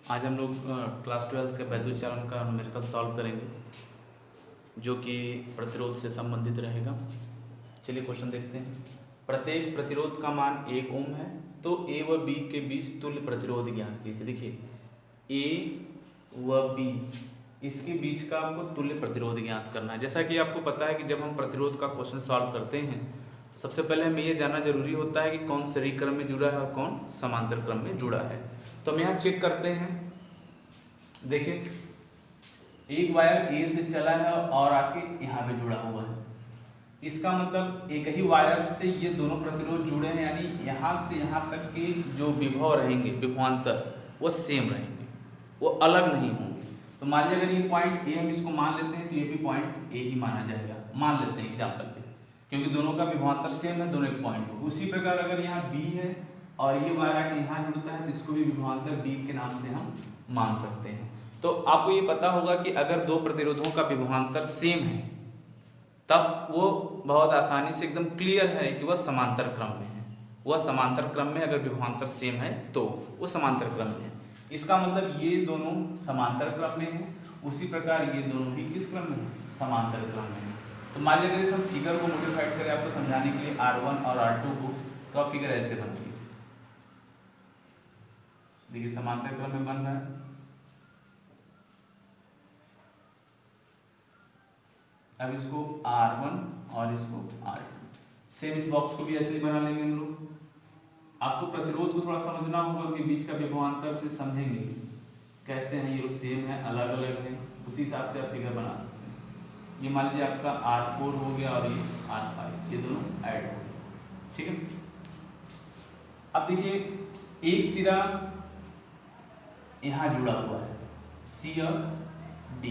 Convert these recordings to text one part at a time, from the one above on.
आज हम लोग क्लास 12 के वैद्युत चालन का न्यूमेरिकल सॉल्व करेंगे जो कि प्रतिरोध से संबंधित रहेगा। चलिए क्वेश्चन देखते हैं। प्रत्येक प्रतिरोध का मान 1 ओम है तो ए व बी के बीच तुल्य प्रतिरोध ज्ञात कीजिए। देखिए ए व बी इसके बीच का आपको तुल्य प्रतिरोध ज्ञात करना है। जैसा कि आपको पता है कि जब हम प्रतिरोध का क्वेश्चन सॉल्व करते हैं तो सबसे पहले हमें ये जानना जरूरी होता है कि कौन श्रेणी क्रम में जुड़ा है और कौन समांतर क्रम में जुड़ा है। तो हम यहाँ चेक करते हैं। देखिए एक वायर ए से चला है और आके यहाँ पे जुड़ा हुआ है। इसका मतलब एक ही वायर से ये दोनों प्रतिरोध जुड़े हैं, यानी यहाँ से यहाँ तक के जो विभव रहेंगे, विभवांतर, वो सेम रहेंगे, वो अलग नहीं होंगे। तो मान लीजिए अगर ये पॉइंट ए हम इसको मान लेते हैं तो ये भी पॉइंट ए ही माना जाएगा, मान लेते हैं एग्जाम्पल पे, क्योंकि दोनों का विभवांतर सेम है, दोनों एक पॉइंट हो। उसी प्रकार अगर यहाँ बी है और ये वायर आके यहाँ जुड़ता है तो इसको भी विभवांतर बी के नाम से हम मान सकते हैं। तो आपको ये पता होगा कि अगर दो प्रतिरोधों का विभवांतर सेम है तब वो बहुत आसानी से एकदम क्लियर है कि वह समांतर क्रम में है। वह समांतर क्रम में अगर विभवांतर सेम है तो वो समांतर क्रम में है। इसका मतलब ये दोनों समांतर क्रम में है, उसी प्रकार ये दोनों भी किस क्रम में है, समांतर क्रम में है। तो मान लीजिए अगर हम फिगर को मोडिफाइड करें आपको समझाने के लिए R1 और R2 को, तो अब फिगर ऐसे बन रही है। देखिए समांतर क्रम में बन रहा है। अब इसको R1 और इसको R2 सेम, इस बॉक्स को भी ऐसे ही बना लेंगे हम लोग। आपको प्रतिरोध को थोड़ा समझना होगा कि बीच का विभवांतर से समझेंगे कैसे हैं ये लोग, सेम है अलग अलग है, उसी हिसाब से आप फिगर बना सकते हैं। ये मान लीजिए आपका R4 हो गया और ये R5, ये दोनों ऐड हो गए, ठीक है। अब देखिए एक सिरा यहाँ जुड़ा हुआ है C और D,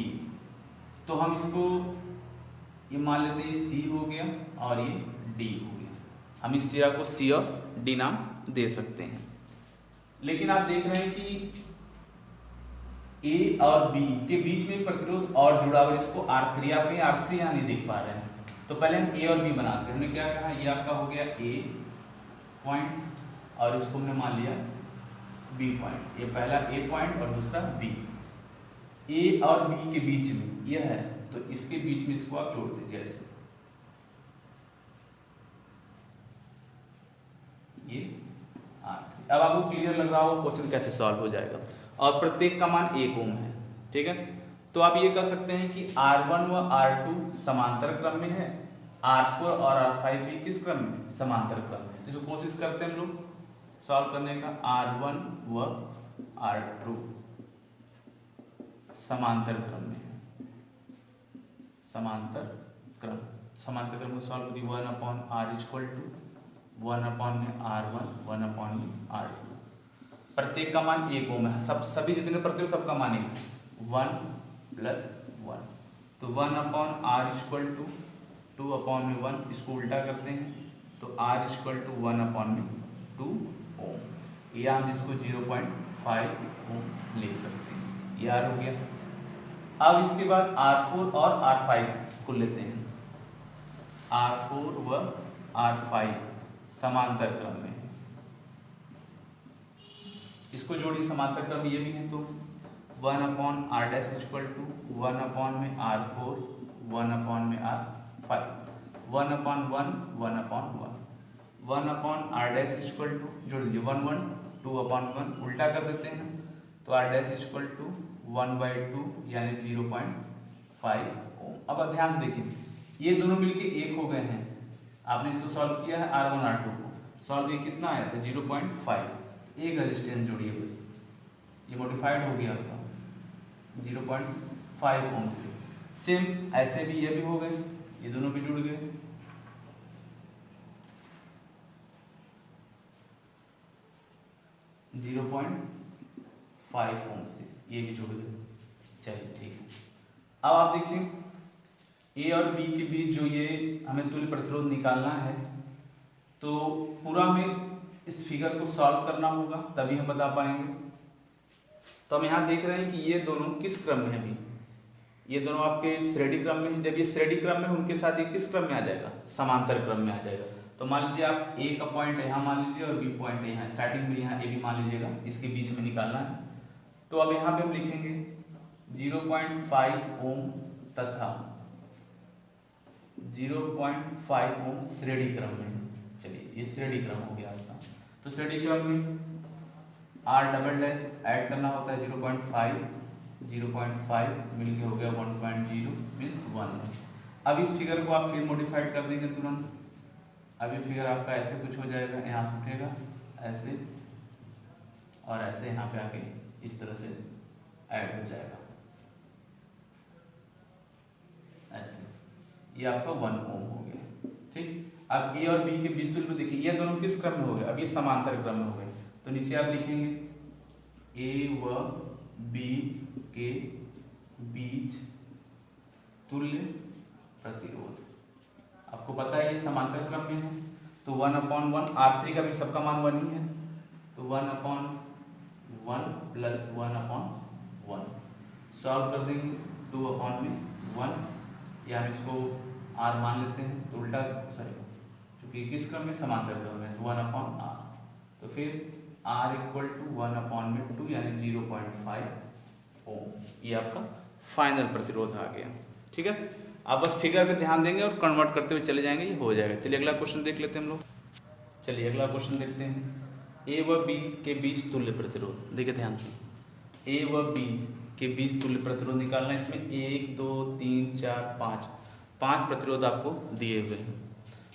तो हम इसको ये मान लेते हैं C हो गया और ये D हो गया। हम इस सिरा को C और D नाम दे सकते हैं। लेकिन आप देख रहे हैं कि A और B के बीच में प्रतिरोध और जुड़ा हुआ, इसको R3, आप R3 यहाँ नहीं देख पा रहे हैं, तो पहले हम A और B बनाते हैं। हमने क्या कहा, ये आपका हो गया A पॉइंट और इसको हमने मान लिया B पॉइंट। ये पहला A पॉइंट और दूसरा B। A और B के बीच में यह है तो इसके बीच में इसको आप जोड़ दीजिए ऐसे, ये R3। अब आपको क्लियर लग रहा होगा क्वेश्चन कैसे सॉल्व हो जाएगा। और प्रत्येक का मान 1 ओम है, ठीक है। तो आप ये कर सकते हैं कि R1 व R2 समांतर क्रम में है, R4 और R5 भी किस क्रम में, समांतर क्रम में। इसको कोशिश करते हैं हम लोग सॉल्व करने का। R1 व R2 समांतर क्रम में, समांतर क्रम, समांतर क्रम को सॉल्व करिए। 1/r equal to 1/r1 1/r2। प्रत्येक का मान 1 ओम है, सभी जितने प्रतिरोध सबका मान 1 + 1, तो 1/r इक्वल टू 2/1, इसको उल्टा करते हैं तो r इक्वल टू 1/2 ओम, या हम इसको 0.5 ओम लिख सकते हैं। ये r हो गया। अब इसके बाद R4 और R5 को लेते हैं। R4 व R5 समांतर क्रम में, इसको जोड़िए समांतर क्रम ये भी है, तो 1/r' equal to 1/r4 1/r5, 1/1 1/1, 1/r' equal to जोड़ दीजिए 1 1 2/1, उल्टा कर देते हैं तो r' इक्वल टू 1/2 यानी 0.5 ओम। अब ध्यान से देखिए ये दोनों मिलके 1 हो गए हैं। आपने इसको सॉल्व किया है R1 R2 को, सॉल्व ये कितना आया था 0.5, एक रेजिस्टेंस जोड़िए बस, ये मॉडिफाइड हो गया आपका 0.5 ओम से। सेम ऐसे भी ये भी हो गए, ये दोनों भी जुड़ गए। जीरो 0.5 ओम से ये भी जुड़ गए। चलिए ठीक है। अब आप देखिए A और B के बीच जो ये हमें तुल्य प्रतिरोध निकालना है, तो पूरा हमें इस फिगर को सॉल्व करना होगा तभी हम बता पाएंगे। तो हम यहाँ देख रहे हैं कि ये दोनों किस क्रम में है। अभी ये दोनों आपके श्रेणी क्रम में है। जब ये श्रेणी क्रम में उनके साथ ये किस क्रम में आ जाएगा, समांतर क्रम में आ जाएगा। तो मान लीजिए आप A का पॉइंट यहाँ मान लीजिए और B पॉइंट यहाँ, स्टार्टिंग में यहाँ A भी मान लीजिएगा, इसके बीच में निकालना है। तो अब यहाँ पे हम लिखेंगे 0.5 ओम तथा 0.5 ओम श्रेणी क्रम में। चलिए ये श्रेणी क्रम हो गया आपका। तो श्रेणी क्रम में R डबल डैश ऐड करना होता है 0.5 मिलके हो गया 1.0 मीन्स 1। अब इस फिगर को आप फिर मॉडिफाइड कर देंगे तुरंत। अब ये फिगर आपका ऐसे कुछ हो जाएगा, यहाँ से उठेगा ऐसे और ऐसे यहाँ पे आके इस तरह से ऐड हो जाएगा ऐसे। ये आपका 1 ओम हो गया। ठीक, अब ए और बी के बीच तुल्य में देखिए ये दोनों किस क्रम में हो गए, अब ये समांतर क्रम में हो गए। तो नीचे आप लिखेंगे ए व बी के बीच तुल्य प्रतिरोध। आपको पता है ये समांतर क्रम में है तो 1/1, R3 का भी सबका मान 1 ही है तो 1/1 प्लस 1/1 सॉल्व कर देंगे 2/1 या हम इसको R मान लेते हैं तो उल्टा चूंकि किस क्रम में, समांतर क्रम में, तो 1/R। तो फिर R इक्वल टू 1/2 यानी 0.5 ओम। ये आपका फाइनल प्रतिरोध आ गया। ठीक है, आप बस फिगर पे ध्यान देंगे और कन्वर्ट करते हुए चले जाएंगे, ये हो जाएगा। चलिए अगला क्वेश्चन देख लेते हैं हम लोग। चलिए अगला क्वेश्चन देखते हैं। ए व बी के बीच तुल्य प्रतिरोध। देखिए ध्यान से, ए व बी के बीच तुल्य प्रतिरोध निकालना है। इसमें 1 2 3 4 5 प्रतिरोध आपको दिए हुए हैं।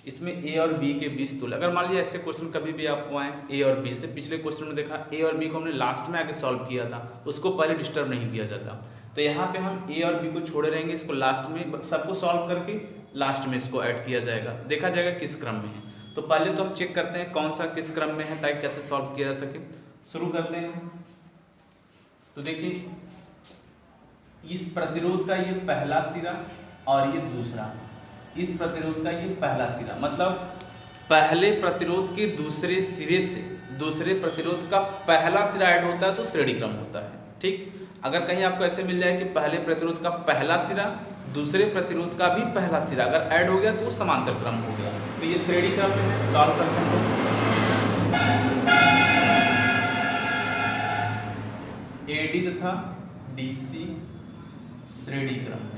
इसमें ए और बी के बीच तुल्य, अगर मान लीजिए ऐसे क्वेश्चन कभी भी आपको आए ए और बी से, पिछले क्वेश्चन में देखा ए और बी को हमने लास्ट में आके सॉल्व किया था, उसको पहले डिस्टर्ब नहीं किया जाता। तो यहाँ पे हम ए और बी को छोड़े रहेंगे, इसको लास्ट में सबको सॉल्व करके लास्ट में इसको ऐड किया जाएगा, देखा जाएगा किस क्रम में है। तो पहले तो हम चेक करते हैं कौन सा किस क्रम में है ताकि कैसे सॉल्व किया जा सके। शुरू करते हैं। तो देखिए इस प्रतिरोध का ये पहला सिरा और ये दूसरा, इस प्रतिरोध का ये पहला सिरा, मतलब पहले प्रतिरोध के दूसरे सिरे से दूसरे प्रतिरोध का पहला सिरा ऐड होता है तो श्रेणी क्रम होता है। ठीक, अगर कहीं आपको ऐसे मिल जाए कि पहले प्रतिरोध का पहला सिरा दूसरे प्रतिरोध का भी पहला सिरा अगर ऐड हो गया तो समांतर क्रम हो गया, तो ये श्रेणी क्रम में है। सॉल्व करते हैं। एडी तथा डीसी श्रेणी क्रम में,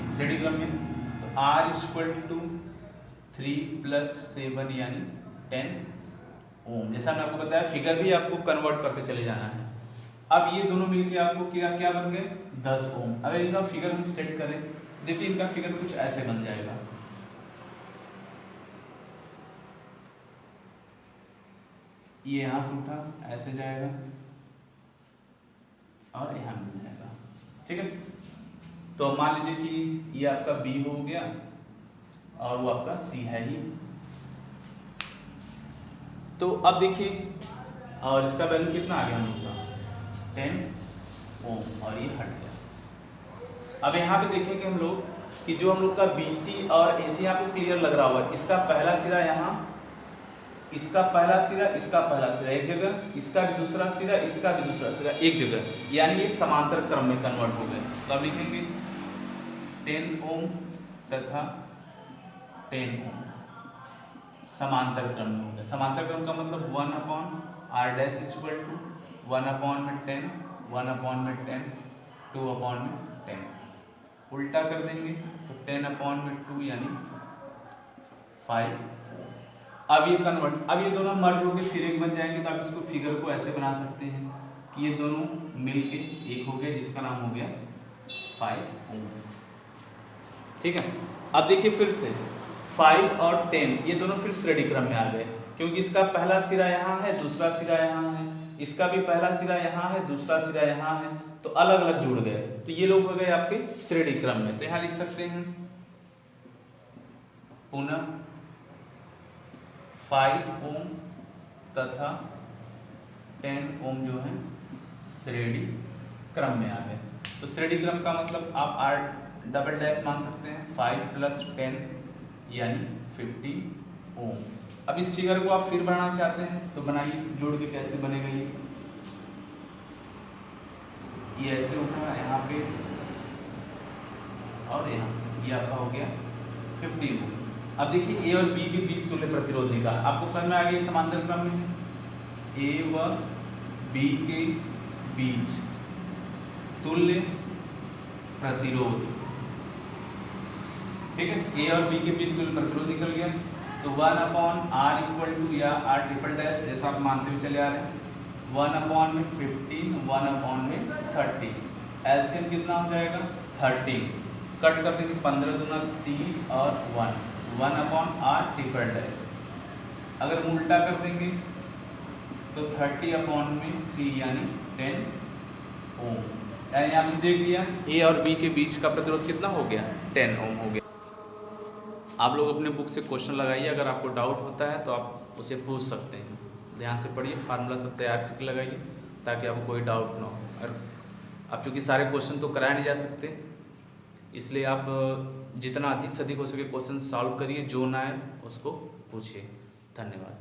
श्रेणी क्रम में। तो R इक्वल टू 3 + 7 यानी 10 ओम। जैसा मैंने आपको बताया फिगर भी आपको कन्वर्ट करते चले जाना है। अब ये दोनों मिलके आपको क्या बन गए 10 ओम। अगर इनका फिगर हम सेट करें, देखिए इनका फिगर कुछ ऐसे बन जाएगा। ये यहाँ से उठा ऐसे जाएगा और यहाँ मिल जाएगा। ठीक है, तो मान लीजिए कि ये आपका B हो गया और वो आपका C है ही। तो अब देखिए, और इसका वैल्यू कितना आ गया हम लोग का 10 ओम और ये हट गया। अब यहाँ पे देखेंगे हम लोग कि जो हम लोग का BC और AC आपको क्लियर लग रहा होगा, इसका पहला सिरा यहाँ, इसका पहला सिरा, इसका पहला सिरा एक जगह, इसका भी दूसरा सिरा, इसका भी दूसरा सिरा एक जगह, यानी ये समांतर क्रम में कन्वर्ट हो गए। तो अब लिखेंगे 10 ओम तथा 10 ओम समांतर क्रम में हो गया। समांतर क्रम का मतलब 1/R डैश इक्वल टू 1/10, 1/10, 2/10। उल्टा कर देंगे तो 10/2 यानी 5। अब ये कन्वर्ट, अब ये दोनों मर्ज होकर फिर एक बन जाएंगे। तो आप इसको फिगर को ऐसे बना सकते हैं कि ये दोनों मिलके एक हो गया, जिसका नाम हो गया 5 ओम। ठीक है, अब देखिए फिर से 5 और 10 ये दोनों फिर श्रेणी क्रम में आ गए, क्योंकि इसका पहला सिरा यहाँ है, दूसरा सिरा यहाँ है, इसका भी पहला सिरा यहाँ है, दूसरा सिरा यहाँ है, तो अलग अलग जुड़ गए। तो ये लोग हो गए आपके श्रेणी क्रम में। तो यहाँ लिख सकते हैं पुनः 5 ओम तथा 10 ओम जो है श्रेणी क्रम में आ गए। तो श्रेणी क्रम का मतलब आप R डबल डैश मान सकते हैं 5 + 10 यानी 50 ओम। अब इस फिगर को आप फिर बनाना चाहते हैं तो बनाइए, जोड़ के कैसे बनेगा ये ऐसे उठा यहाँ पे और यहाँ, ये आपका हो गया 50 ओम। अब देखिए ए और बी के बीच तुल्य प्रतिरोध निकाल, आपको समझ में आ गया समांतर क्रम में। ए व बी के बीच तुल्य प्रतिरोध, ठीक है। ए और बी के बीच तुल्य प्रतिरोध निकल गया, तो 1/r इक्वल टू या r ट्रिपल डैश जैसा आप मानते हुए चले आ रहे हैं 1/15 1/30, एलसीएम कितना हो जाएगा 13, कट कर देंगे 15 दूना 30 और 1/r ट्रिपल डैश। अगर उल्टा कर देंगे तो 30/3 यानी 10 ओम। यानी आपने देख लिया ए और बी के बीच का प्रतिरोध कितना हो गया 10 ओम हो गया। आप लोग अपने बुक से क्वेश्चन लगाइए, अगर आपको डाउट होता है तो आप उसे पूछ सकते हैं। ध्यान से पढ़िए, फार्मूला सब तैयार करके लगाइए ताकि आपको कोई डाउट ना हो। और आप चूँकि सारे क्वेश्चन तो कराए नहीं जा सकते, इसलिए आप जितना अधिक से अधिक हो सके क्वेश्चन सॉल्व करिए, जो ना आए उसको पूछिए। धन्यवाद।